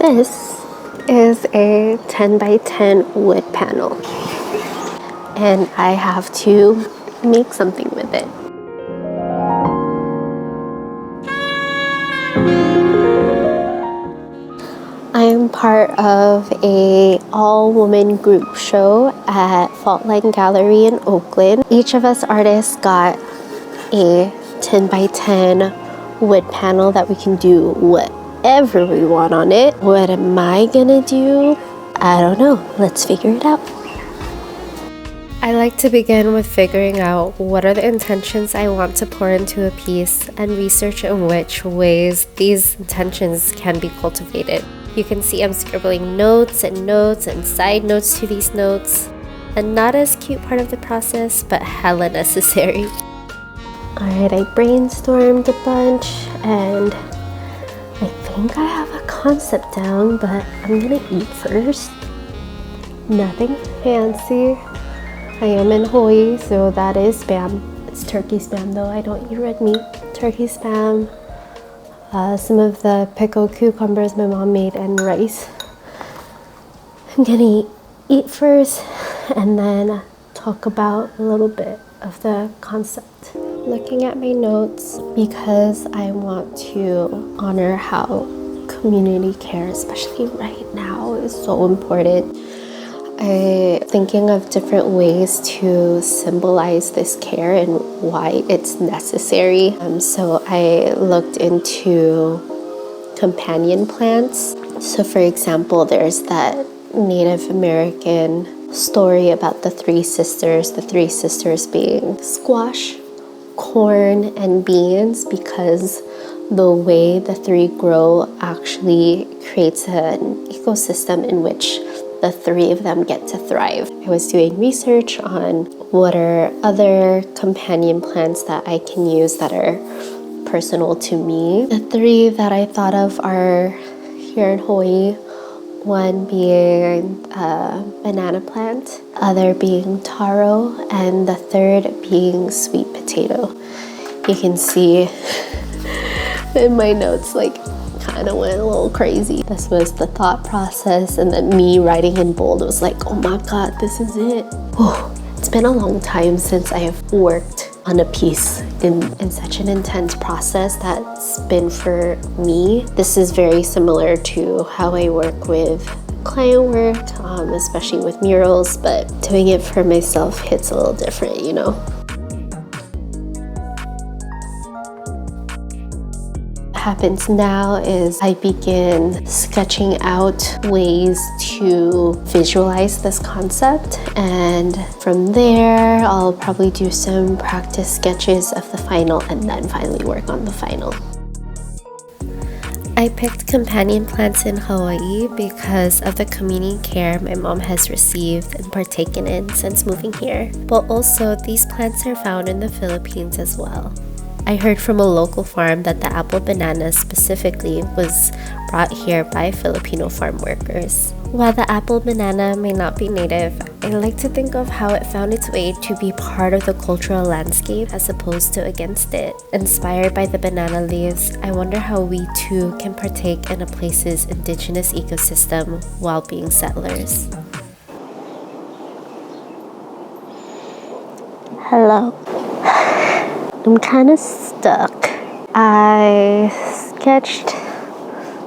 This is a 10 by 10 wood panel, and I have to make something with it. I am part of a all-woman group show at Faultline Gallery in Oakland. Each of us artists got a 10 by 10 wood panel that we can do whatever we want on it. What am I gonna do? I don't know. Let's figure it out. I like to begin with figuring out what are the intentions I want to pour into a piece and research in which ways these intentions can be cultivated. You can see I'm scribbling notes and side notes to these notes. A not as cute part of the process, but hella necessary. Alright, I brainstormed a bunch and I think I have a concept down, but I'm gonna eat first. Nothing fancy. I am in Hawaii, so that is spam. It's turkey spam though, I don't eat red meat. Turkey spam, some of the pickled cucumbers my mom made, and rice. I'm gonna eat first and then talk about a little bit of the concept. Looking at my notes, because I want to honor how community care, especially right now, is so important. I'm thinking of different ways to symbolize this care and why it's necessary. So I looked into companion plants. So for example, there's that Native American story about the three sisters being squash, corn, and beans, because the way the three grow actually creates an ecosystem in which the three of them get to thrive. I was doing research on what are other companion plants that I can use that are personal to me. The three that I thought of are here in Hawaii, one being a banana plant, other being taro, and the third being sweet potato. You can see in my notes, like, kind of went a little crazy. This was the thought process, and then me writing in bold was like, oh my god, this is it. Whew. It's been a long time since I have worked on a piece in such an intense process that's been for me. This is very similar to how I work with client work, especially with murals, but doing it for myself hits a little different, you know? Happens now is I begin sketching out ways to visualize this concept, and from there I'll probably do some practice sketches of the final and then finally work on the final. I picked companion plants in Hawaii because of the community care my mom has received and partaken in since moving here, but also these plants are found in the Philippines as well. I heard from a local farm that the apple banana specifically was brought here by Filipino farm workers. While the apple banana may not be native, I like to think of how it found its way to be part of the cultural landscape as opposed to against it. Inspired by the banana leaves, I wonder how we too can partake in a place's indigenous ecosystem while being settlers. Hello. I'm kind of stuck. I sketched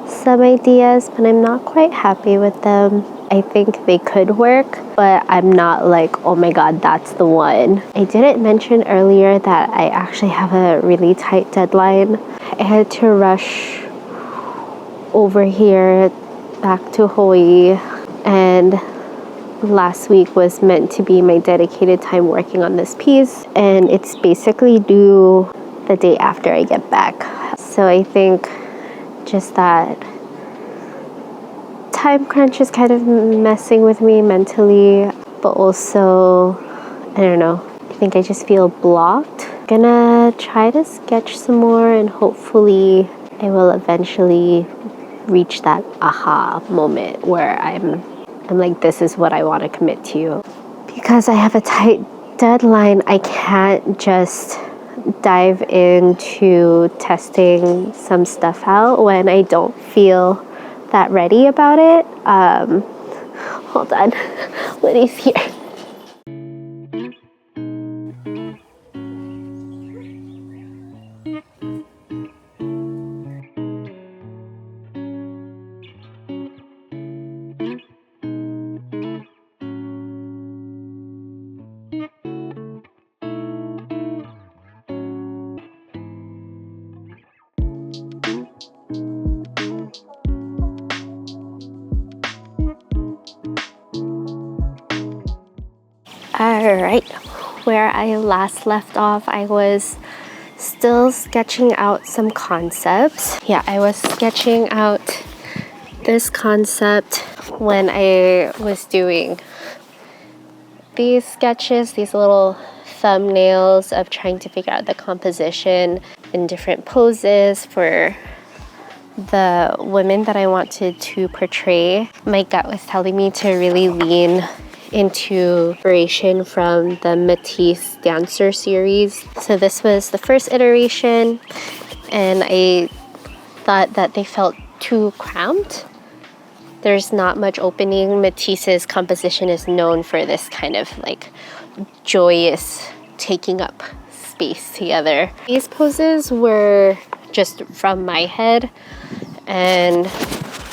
some ideas, but I'm not quite happy with them. I think they could work, but I'm not like, oh my god, that's the one. I didn't mention earlier that I actually have a really tight deadline. I had to rush over here back to Hawaii, and last week was meant to be my dedicated time working on this piece, and it's basically due the day after I get back. So I think just that time crunch is kind of messing with me mentally, but also, I don't know, I think I just feel blocked. I'm gonna try to sketch some more, and hopefully I will eventually reach that aha moment where I'm like, this is what I want to commit to. Because I have a tight deadline, I can't just dive into testing some stuff out when I don't feel that ready about it. Hold on, Liddy's here. Alright, where I last left off, I was still sketching out some concepts. Yeah, I was sketching out this concept when I was doing these sketches, these little thumbnails of trying to figure out the composition in different poses for the women that I wanted to portray. My gut was telling me to really lean into inspiration from the Matisse Dancer series. So this was the first iteration, and I thought that they felt too cramped. There's not much opening. Matisse's composition is known for this kind of like joyous taking up space together. These poses were just from my head, and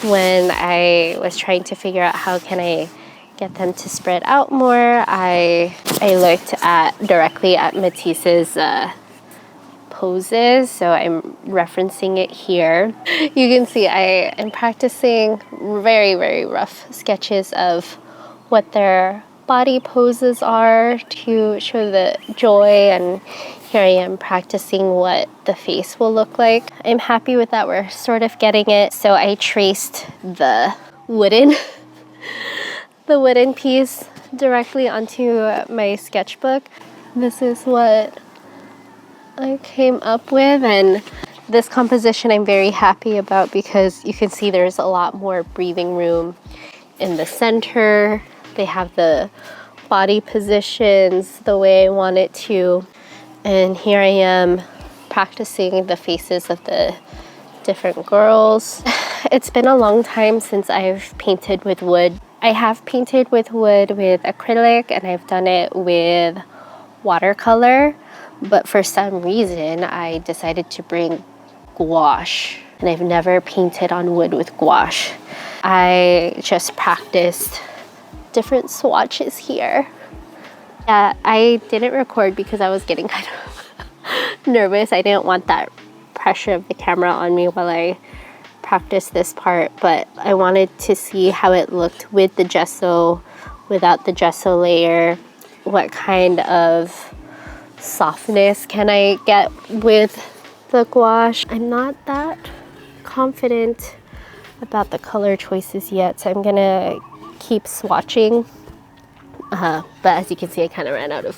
when I was trying to figure out how can I get them to spread out more, I looked directly at Matisse's poses, so I'm referencing it here. You can see I am practicing very, very rough sketches of what their body poses are to show the joy, and here I am practicing what the face will look like. I'm happy with that. We're sort of getting it. So I traced the wooden piece directly onto my sketchbook. This is what I came up with, and this composition I'm very happy about because you can see there's a lot more breathing room in the center. They have the body positions the way I want it to, and here I am practicing the faces of the different girls. It's been a long time since I've painted with wood. I have painted with wood with acrylic, and I've done it with watercolor, but for some reason I decided to bring gouache, and I've never painted on wood with gouache. I just practiced different swatches here. Yeah, I didn't record because I was getting kind of nervous. I didn't want that pressure of the camera on me while I practice this part, but I wanted to see how it looked with the gesso, without the gesso layer. What kind of softness can I get with the gouache? I'm not that confident about the color choices yet, so I'm gonna keep swatching. But as you can see, I kind of ran out of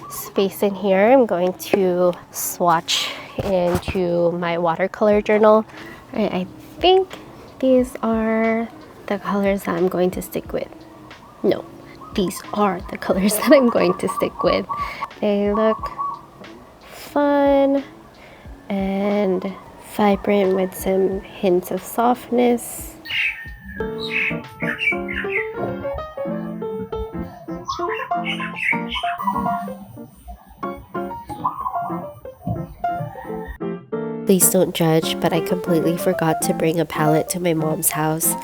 space in here. I'm going to swatch into my watercolor journal. I think these are the colors that I'm going to stick with. No, these are the colors that I'm going to stick with. They look fun and vibrant with some hints of softness. Please don't judge, but I completely forgot to bring a palette to my mom's house,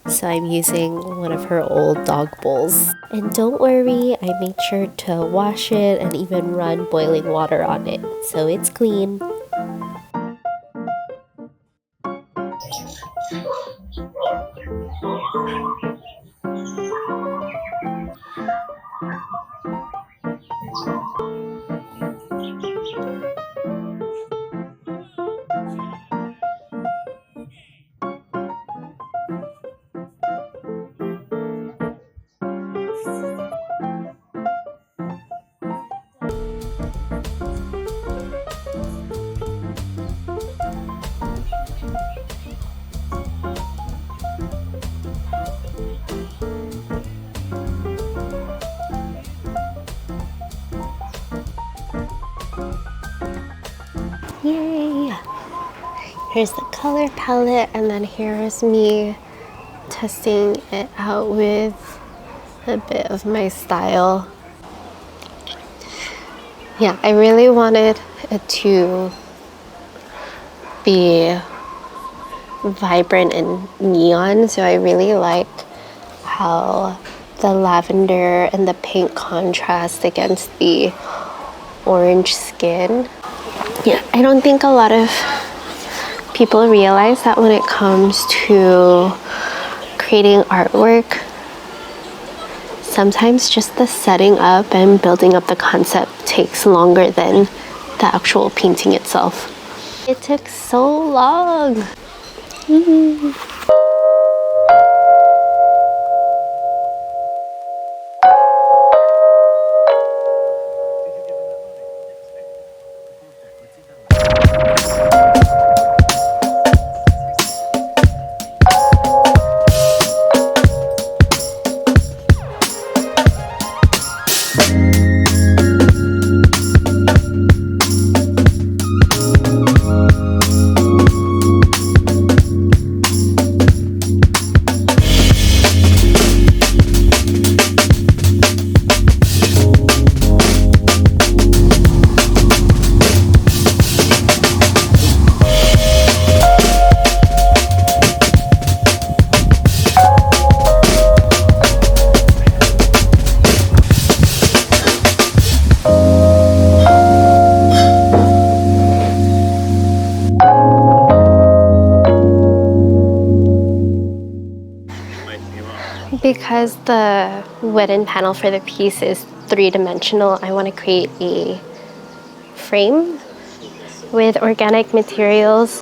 so I'm using one of her old dog bowls. And don't worry, I made sure to wash it and even run boiling water on it, so it's clean. Yay! Here's the color palette, and then here's me testing it out with a bit of my style. Yeah, I really wanted it to be vibrant and neon, so I really like how the lavender and the pink contrast against the orange skin. Yeah, I don't think a lot of people realize that when it comes to creating artwork, sometimes just the setting up and building up the concept takes longer than the actual painting itself. It took so long. Because the wooden panel for the piece is three-dimensional, I want to create a frame with organic materials.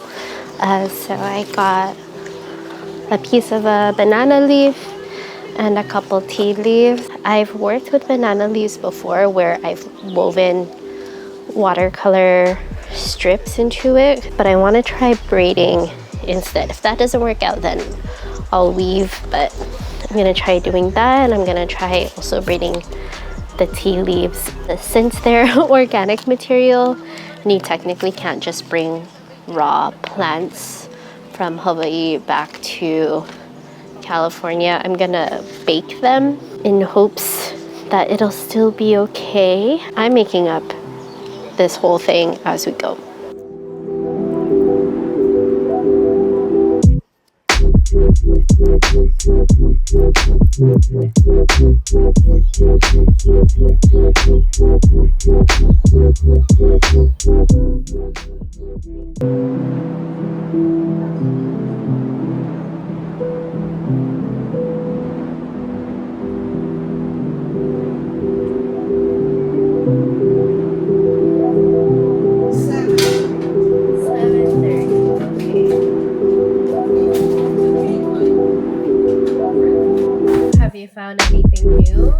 So I got a piece of a banana leaf and a couple tea leaves. I've worked with banana leaves before where I've woven watercolor strips into it, but I want to try braiding instead. If that doesn't work out, then I'll weave, but I'm gonna try doing that, and I'm gonna try also braiding the tea leaves. Since they're organic material, and you technically can't just bring raw plants from Hawaii back to California, I'm gonna bake them in hopes that it'll still be okay. I'm making up this whole thing as we go. Have you found anything new?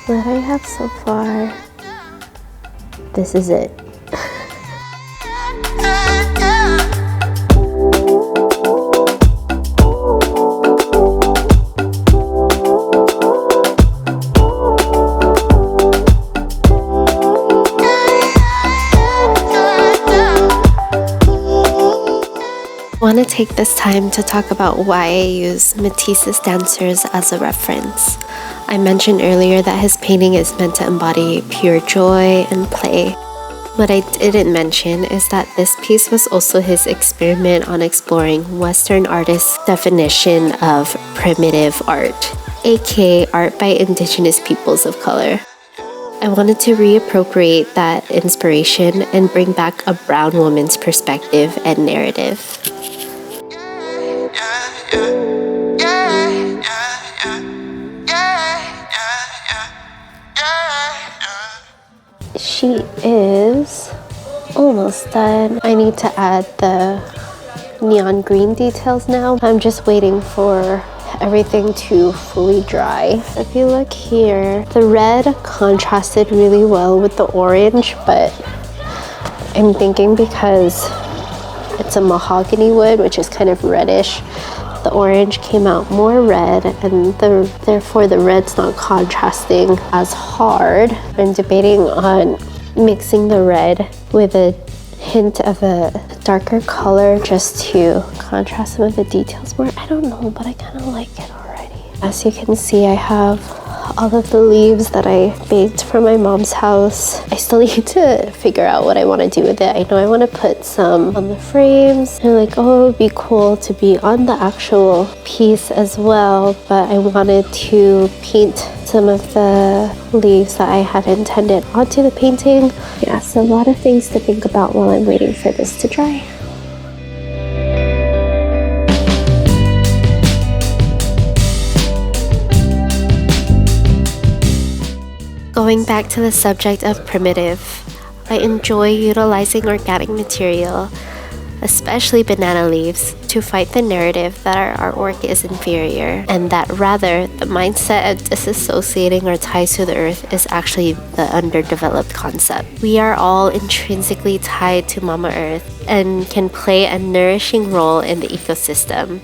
What I have so far, this is it. I want to take this time to talk about why I use Matisse's dancers as a reference. I mentioned earlier that his painting is meant to embody pure joy and play. What I didn't mention is that this piece was also his experiment on exploring Western artists' definition of primitive art, aka art by Indigenous peoples of color. I wanted to reappropriate that inspiration and bring back a brown woman's perspective and narrative. sheet is almost done. I need to add the neon green details now. I'm just waiting for everything to fully dry. If you look here, the red contrasted really well with the orange, but I'm thinking because it's a mahogany wood, which is kind of reddish, the orange came out more red, and therefore the red's not contrasting as hard. I'm debating on mixing the red with a hint of a darker color just to contrast some of the details more. I don't know, but I kind of like it already. As you can see, I have all of the leaves that I baked from my mom's house. I still need to figure out what I want to do with it. I know I want to put some on the frames, and like, oh, it would be cool to be on the actual piece as well, but I wanted to paint some of the leaves that I had intended onto the painting. Yeah, so a lot of things to think about while I'm waiting for this to dry. Going back to the subject of primitive, I enjoy utilizing organic material, especially banana leaves, to fight the narrative that our artwork is inferior, and that rather the mindset of disassociating our ties to the earth is actually the underdeveloped concept. We are all intrinsically tied to Mama Earth and can play a nourishing role in the ecosystem,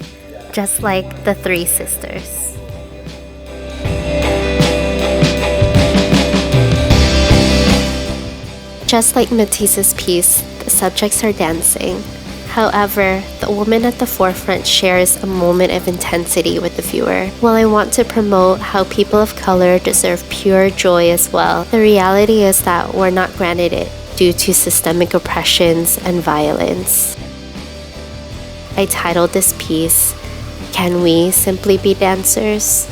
just like the three sisters. Just like Matisse's piece, the subjects are dancing. However, the woman at the forefront shares a moment of intensity with the viewer. While I want to promote how people of color deserve pure joy as well, the reality is that we're not granted it due to systemic oppressions and violence. I titled this piece, "Can We Simply Be Dancers?"